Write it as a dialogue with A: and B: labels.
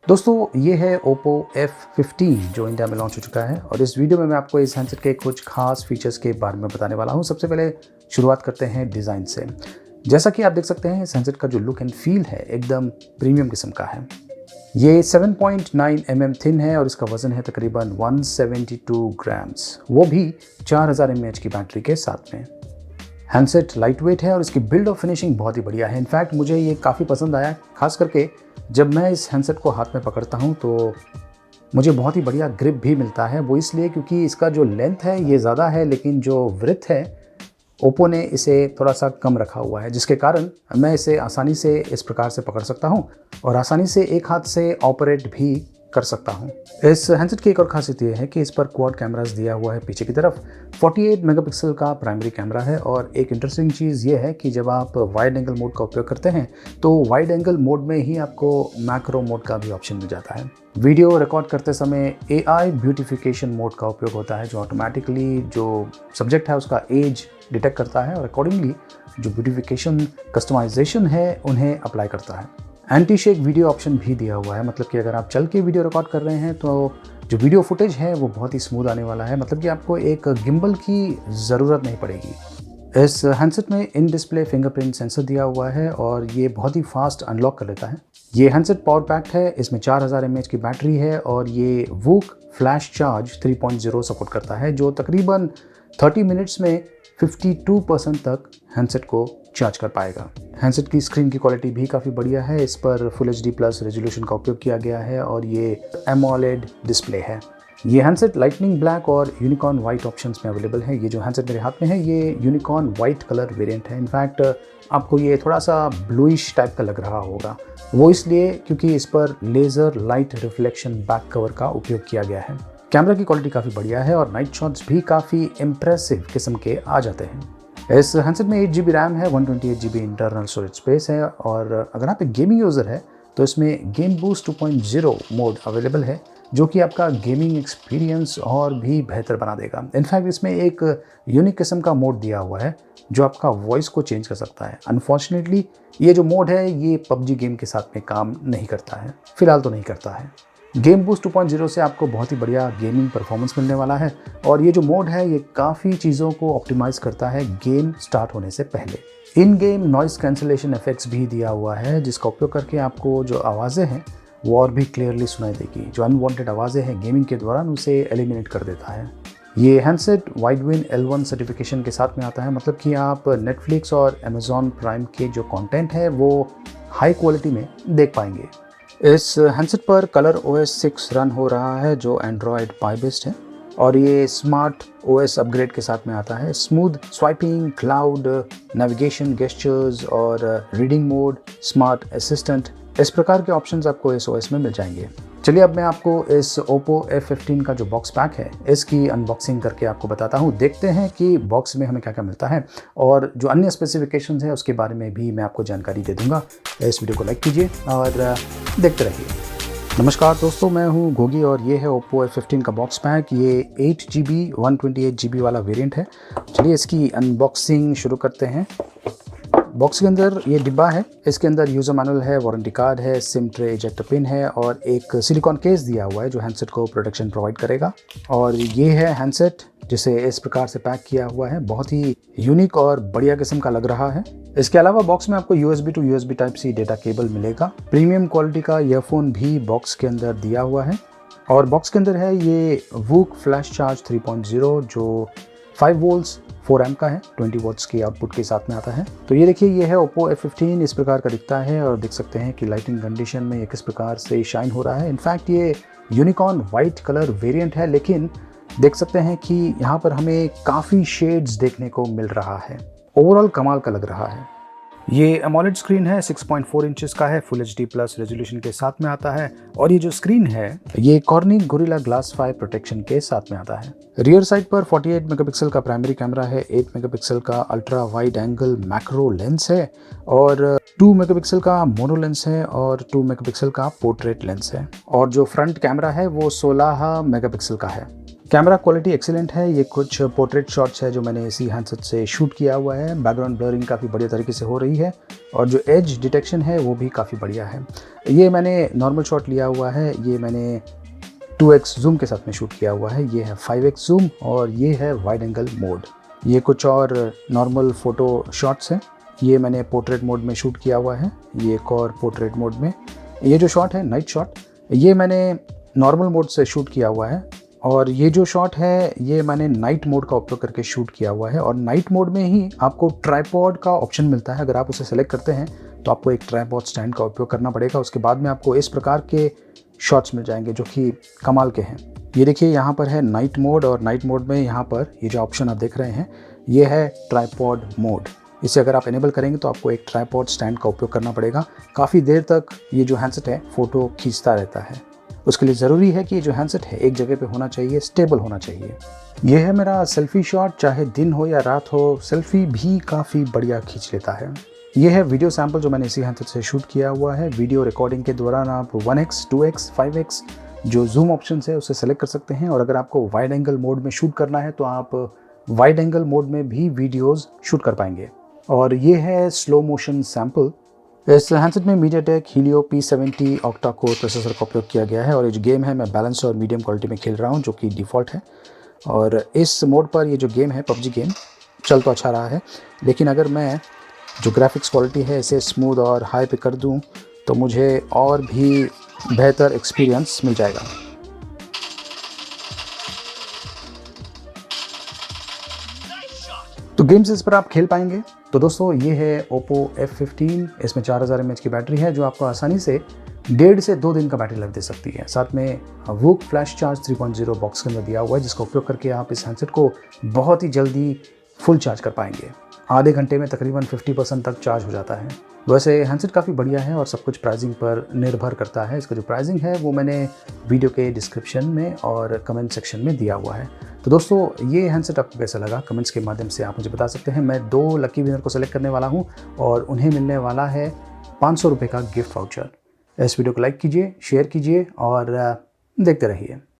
A: दोस्तों ये है Oppo F15 जो इंडिया में लॉन्च हो चुका है और इस वीडियो में मैं आपको इस हैंडसेट के कुछ खास फीचर्स के बारे में बताने वाला हूं। सबसे पहले शुरुआत करते हैं डिज़ाइन से। जैसा कि आप देख सकते हैं इस हैंडसेट का जो लुक एंड फील है एकदम प्रीमियम किस्म का है। ये 7.9 mm थिन है और इसका वजन है तकरीबन 172 ग्राम्स, वो भी 4000 mAh की बैटरी के साथ में। हैंडसेट लाइट वेट है और इसकी बिल्ड और फिनिशिंग बहुत ही बढ़िया है। इनफैक्ट मुझे ये काफ़ी पसंद आया, खास करके जब मैं इस हैंडसेट को हाथ में पकड़ता हूँ तो मुझे बहुत ही बढ़िया ग्रिप भी मिलता है। वो इसलिए क्योंकि इसका जो लेंथ है ये ज़्यादा है, लेकिन जो विड्थ है ओप्पो ने इसे थोड़ा सा कम रखा हुआ है, जिसके कारण मैं इसे आसानी से इस प्रकार से पकड़ सकता हूँ और आसानी से एक हाथ से ऑपरेट भी कर सकता हूँ। इस हैंडसेट की एक और खासियत ये है कि इस पर क्वाड कैमरास दिया हुआ है। पीछे की तरफ 48 मेगापिक्सल का प्राइमरी कैमरा है और एक इंटरेस्टिंग चीज़ ये है कि जब आप वाइड एंगल मोड का उपयोग करते हैं तो वाइड एंगल मोड में ही आपको मैक्रो मोड का भी ऑप्शन मिल जाता है। वीडियो रिकॉर्ड करते समय AI ब्यूटिफिकेशन मोड का उपयोग होता है, जो ऑटोमेटिकली जो सब्जेक्ट है उसका एज डिटेक्ट करता है और अकॉर्डिंगली जो ब्यूटिफिकेशन कस्टमाइजेशन है उन्हें अप्लाई करता है। एंटी शेक वीडियो ऑप्शन भी दिया हुआ है, मतलब कि अगर आप चल के वीडियो रिकॉर्ड कर रहे हैं तो जो वीडियो फुटेज है वो बहुत ही स्मूथ आने वाला है, मतलब कि आपको एक गिम्बल की ज़रूरत नहीं पड़ेगी। इस हैंडसेट में इन डिस्प्ले फिंगरप्रिंट सेंसर दिया हुआ है और ये बहुत ही फास्ट अनलॉक कर लेता है। ये हैंडसेट पावर पैक्ड है, इसमें 4000 mAh की बैटरी है और ये वूक फ्लैश चार्ज 3.0 सपोर्ट करता है, जो तकरीबन 30 मिनट्स में 52% तक हैंडसेट को चार्ज कर पाएगा। हैंडसेट की स्क्रीन की क्वालिटी भी काफ़ी बढ़िया है। इस पर फुल HD+ रेजोल्यूशन का उपयोग किया गया है और ये AMOLED डिस्प्ले है। ये हैंडसेट लाइटनिंग ब्लैक और यूनिकॉर्न वाइट ऑप्शंस में अवेलेबल है। ये जो हैंडसेट मेरे हाथ में है ये यूनिकॉर्न वाइट कलर वेरिएंट है। इनफैक्ट आपको ये थोड़ा सा ब्लूइश टाइप का लग रहा होगा, वो इसलिए क्योंकि इस पर laser light reflection back cover का उपयोग किया गया है। कैमरा की क्वालिटी काफ़ी बढ़िया है और नाइट शॉट्स भी काफ़ी इम्प्रेसिव किस्म के आ जाते हैं। इस हैंडसेट में 8GB रैम है, 128GB इंटरनल स्टोरेज स्पेस है और अगर आप एक गेमिंग यूज़र है तो इसमें गेम बूस्ट 2.0 मोड अवेलेबल है, जो कि आपका गेमिंग एक्सपीरियंस और भी बेहतर बना देगा। इनफैक्ट इसमें एक यूनिक किस्म का मोड दिया हुआ है जो आपका वॉइस को चेंज कर सकता है। अनफॉर्चुनेटली ये जो मोड है ये PUBG गेम के साथ में काम नहीं करता है, फिलहाल तो नहीं करता है। गेम बूस्ट 2.0 से आपको बहुत ही बढ़िया गेमिंग परफॉर्मेंस मिलने वाला है और ये जो मोड है ये काफ़ी चीज़ों को ऑप्टिमाइज़ करता है गेम स्टार्ट होने से पहले। इन गेम नॉइज़ कैंसिलेशन इफेक्ट्स भी दिया हुआ है, जिसका उपयोग करके आपको जो आवाज़ें हैं वो और भी क्लियरली सुनाई देगी। जो अनवांटेड आवाज़ें हैं गेमिंग के दौरान उसे एलिमिनेट कर देता है। ये हैंडसेट वाइडविन L1 सर्टिफिकेशन के साथ में आता है, मतलब कि आप नेटफ्लिक्स और अमेजॉन प्राइम के जो कंटेंट है वो हाई क्वालिटी में देख पाएंगे। इस हैंडसेट पर कलर OS 6 रन हो रहा है जो एंड्रॉयड पाई बेस्ड है और ये स्मार्ट OS अपग्रेड के साथ में आता है। Smooth swiping, cloud navigation, gestures और रीडिंग मोड, स्मार्ट असिस्टेंट, इस प्रकार के ऑप्शंस आपको इस OS में मिल जाएंगे। चलिए अब मैं आपको इस Oppo F15 का जो बॉक्स पैक है इसकी अनबॉक्सिंग करके आपको बताता हूँ। देखते हैं कि बॉक्स में हमें क्या क्या मिलता है और जो अन्य स्पेसिफिकेशंस है उसके बारे में भी मैं आपको जानकारी दे दूंगा। इस वीडियो को लाइक कीजिए और देखते रहिए। नमस्कार दोस्तों, मैं हूँ गोगी और ये है Oppo F15 का बॉक्स पैक। ये 8GB 128GB वाला वेरिएंट है। चलिए इसकी अनबॉक्सिंग शुरू करते हैं। बॉक्स के अंदर ये डिब्बा है, इसके अंदर यूज़र मैनुअल है, वारंटी कार्ड है, सिम ट्रे, इजेक्टर पिन है और एक सिलिकॉन केस दिया हुआ है जो हैंडसेट को प्रोटेक्शन प्रोवाइड करेगा। और ये है हैंडसेट जिसे इस प्रकार से पैक किया हुआ है, बहुत ही यूनिक और बढ़िया किस्म का लग रहा है। इसके अलावा बॉक्स में आपको USB to USB Type-C data cable मिलेगा। प्रीमियम क्वालिटी का ईयरफोन भी बॉक्स के अंदर दिया हुआ है और बॉक्स के अंदर है ये वूक फ्लैश चार्ज 3.0 जो 5 वोल्ट्स 4 एम्प का है, 20 वॉट्स की आउटपुट के साथ में आता है। तो ये देखिए ये है Oppo F15, इस प्रकार का दिखता है और देख सकते हैं कि लाइटिंग कंडीशन में ये किस प्रकार से शाइन हो रहा है। इनफैक्ट ये यूनिकॉर्न वाइट कलर वेरिएंट है, लेकिन देख सकते हैं कि यहाँ पर हमें काफ़ी शेड्स देखने को मिल रहा है। ओवरऑल कमाल का लग रहा है। ये AMOLED स्क्रीन है, 6.4 इंचेस का है, फुल HD+ रेजोल्यूशन के साथ में आता है और ये जो स्क्रीन है ये कॉर्निंग गोरिल्ला ग्लास 5 प्रोटेक्शन के साथ में आता है। रियर साइड पर 48 मेगापिक्सल का प्राइमरी कैमरा है, 8 मेगापिक्सल का ultra wide angle macro lens है और 2 मेगापिक्सल का मोनो लेंस है और 2 मेगापिक्सल का पोर्ट्रेट लेंस है और जो फ्रंट कैमरा है वो 16 मेगापिक्सल का है। कैमरा क्वालिटी एक्सीलेंट है। ये कुछ पोर्ट्रेट शॉट्स है जो मैंने इसी हैंडसेट से शूट किया हुआ है। बैकग्राउंड ब्लरिंग काफ़ी बढ़िया तरीके से हो रही है और जो एज डिटेक्शन है वो भी काफ़ी बढ़िया है। ये मैंने नॉर्मल शॉट लिया हुआ है, ये मैंने 2x जूम के साथ में शूट किया हुआ है। ये है 5x जूम और ये है वाइड एंगल मोड। ये कुछ और नॉर्मल फ़ोटो शॉट्स हैं, ये मैंने पोर्ट्रेट मोड में शूट किया हुआ है। ये एक और पोर्ट्रेट मोड में। ये जो शॉट है नाइट शॉट, ये मैंने नॉर्मल मोड से शूट किया हुआ है और ये जो शॉट है ये मैंने नाइट मोड का उपयोग करके शूट किया हुआ है। और नाइट मोड में ही आपको ट्राइपॉड का ऑप्शन मिलता है। अगर आप उसे सेलेक्ट करते हैं तो आपको एक ट्राइपॉड स्टैंड का उपयोग करना पड़ेगा। उसके बाद में आपको इस प्रकार के शॉट्स मिल जाएंगे जो कि कमाल के हैं। ये देखिए यहाँ पर है नाइट मोड और नाइट मोड में यहाँ पर ये जो ऑप्शन आप देख रहे हैं ये है ट्राइपॉड मोड। इसे अगर आप इनेबल करेंगे तो आपको एक ट्राइपॉड स्टैंड का उपयोग करना पड़ेगा। काफ़ी देर तक ये जो हैंडसेट है फ़ोटो खींचता रहता है। उसके लिए ज़रूरी है कि ये जो हैंडसेट है एक जगह पे होना चाहिए, स्टेबल होना चाहिए। ये है मेरा सेल्फ़ी शॉट, चाहे दिन हो या रात हो, सेल्फ़ी भी काफ़ी बढ़िया खींच लेता है। ये है वीडियो सैंपल जो मैंने इसी हैंडसेट से शूट किया हुआ है। वीडियो रिकॉर्डिंग के दौरान आप 1x, 2x, 5x जो जूम ऑप्शन है उसे सेलेक्ट कर सकते हैं और अगर आपको वाइड एंगल मोड में शूट करना है तो आप वाइड एंगल मोड में भी वीडियोज़ शूट कर पाएंगे। और ये है स्लो मोशन सैंपल। इस हैंडसेट में MediaTek Helio P70 octa core processor का उपयोग किया गया है और ये जो गेम है मैं बैलेंस और मीडियम क्वालिटी में खेल रहा हूँ जो कि डिफ़ॉल्ट है। और इस मोड पर ये जो गेम है PUBG गेम चल तो अच्छा रहा है, लेकिन अगर मैं जो ग्राफिक्स क्वालिटी है इसे स्मूथ और हाई पे कर दूँ तो मुझे और भी बेहतर एक्सपीरियंस मिल जाएगा। तो गेम्स इस पर आप खेल पाएंगे। तो दोस्तों ये है Oppo F15। इसमें 4000 mAh की बैटरी है जो आपको आसानी से 1.5 से 2 दिन का बैटरी लाइफ दे सकती है। साथ में वूक फ्लैश चार्ज 3.0 बॉक्स के अंदर दिया हुआ है जिसका उपयोग करके आप इस हैंडसेट को बहुत ही जल्दी फुल चार्ज कर पाएंगे। आधे घंटे में तकरीबन 50% तक चार्ज हो जाता है। वैसे हैंडसेट काफ़ी बढ़िया है और सब कुछ प्राइसिंग पर निर्भर करता है। इसका जो प्राइसिंग है वो मैंने वीडियो के डिस्क्रिप्शन में और कमेंट सेक्शन में दिया हुआ है। तो दोस्तों ये हैंडसेट आपको कैसा लगा कमेंट्स के माध्यम से आप मुझे बता सकते हैं। मैं 2 लकी विनर को सेलेक्ट करने वाला हूँ और उन्हें मिलने वाला है 500 रुपये का गिफ्ट वाउचर। इस वीडियो को लाइक कीजिए, शेयर कीजिए और देखते रहिए।